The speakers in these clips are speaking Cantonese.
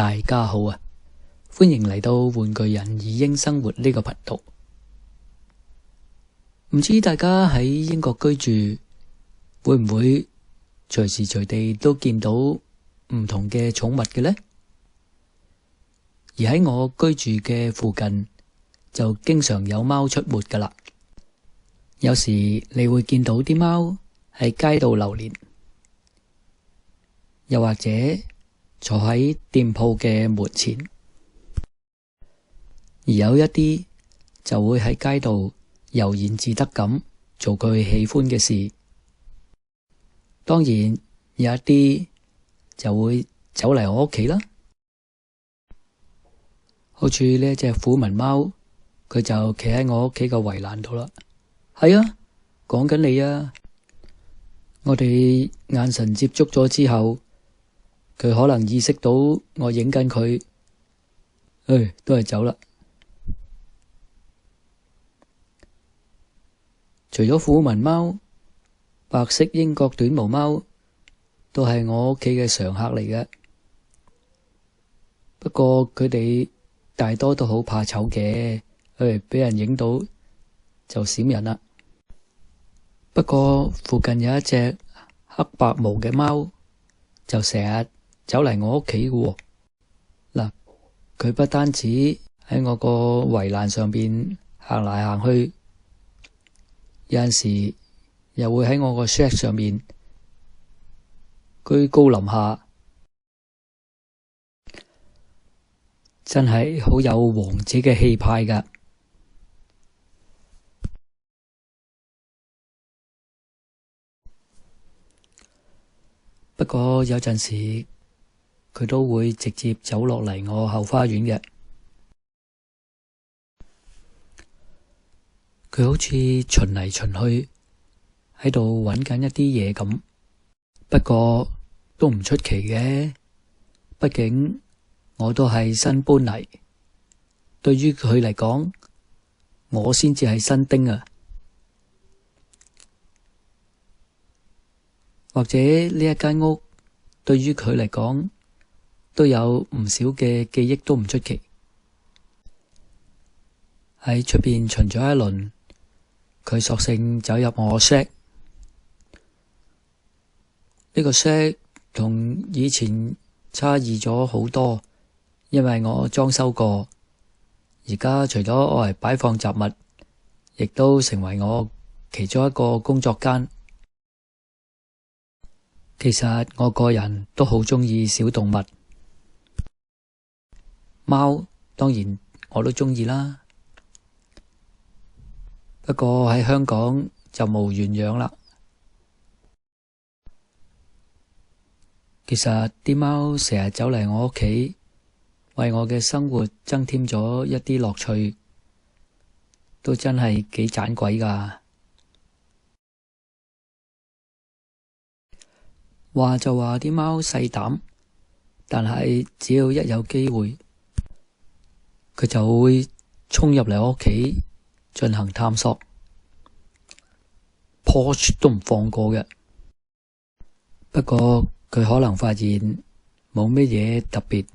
大家好啊，歡迎嚟到玩具人異英生活呢個頻道。唔知大家喺英國居住，會唔會隨時隨地都見到唔同嘅寵物嘅呢？而喺我居住嘅附近，就經常有貓出沒噶啦。有時你會見到啲貓喺街度流連，又或者坐喺店鋪嘅門前，而有一啲就會喺街度悠然自得咁做佢喜歡嘅事。當然有一啲就會走嚟我屋企啦，好似呢一隻虎紋貓，佢就企喺我屋企個圍欄度啦。係啊，講緊你啊！我哋眼神接觸咗之後，佢可能意識到我影緊佢，都係走啦。除咗虎紋貓，白色英國短毛貓都係我屋企嘅常客嚟嘅。不過佢哋大多都好怕醜嘅，俾人影到就閃人啦。不過附近有一隻黑白毛嘅貓，就成日走嚟我屋企嘅。嗱，佢不單止喺我個圍欄上邊行嚟行去，有陣時又會喺我個 shed 上面居高臨下，真係好有王者嘅氣派㗎。不過有陣時佢都會直接走落嚟我後花園嘅，佢好似巡嚟巡去喺度揾緊一啲嘢咁。不過都唔出奇嘅，畢竟我都係新搬嚟，對於佢嚟講，我先至係新丁啊。或者呢一間屋對於佢嚟講都有唔少嘅記憶，都唔出奇。喺出邊巡咗一輪，佢索性走入我 shed。呢個 shed 同以前差異咗好多，因為我裝修過，而家除咗我嚟擺放雜物，亦都成為我其中一個工作間。其實我個人都好鍾意小動物，貓當然我都鍾意啦。不過喺香港就無緣養啦。其實啲貓成日走嚟我屋企，為我嘅生活增添咗一啲樂趣，都真係幾盞鬼㗎。話就話啲貓細膽，但係只要一有機會，佢就會衝入嚟我屋企進行探索，porch 都唔放過嘅。不過佢可能發現冇乜嘢特別，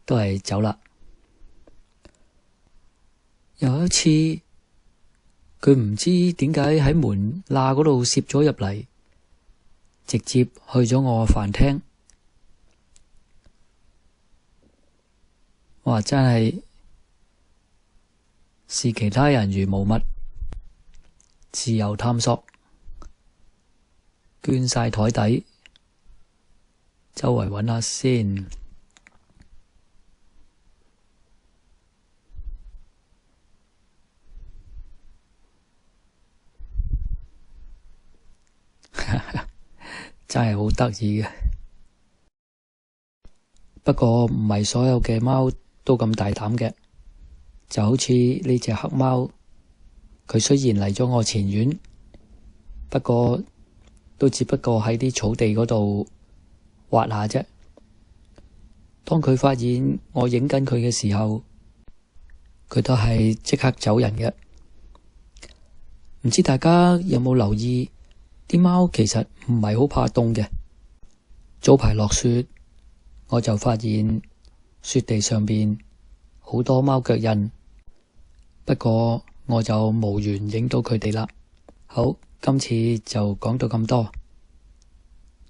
都係走啦。有一次佢唔知點解喺門罅嗰度攝咗入嚟，直接去咗我飯廳。我話真係視其他人如無物，自由探索，捐晒台底，周圍揾下先。真係好得意嘅。不過唔係所有嘅貓都咁大膽嘅，就好似呢隻黑貓，佢雖然嚟咗我前院，不過都只不過喺啲草地嗰度滑下啫。當佢發現我影緊佢嘅時候，佢都係即刻走人嘅。唔知大家有冇留意？啲貓其實唔係好怕凍嘅。早排落雪，我就發現雪地上邊好多貓腳印，不過我就無緣影到佢哋啦。好，今次就講到咁多。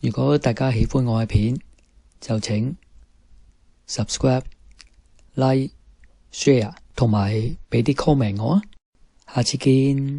如果大家喜歡我嘅片，就請 subscribe、like、share 同埋畀啲 comment 我啊。下次見。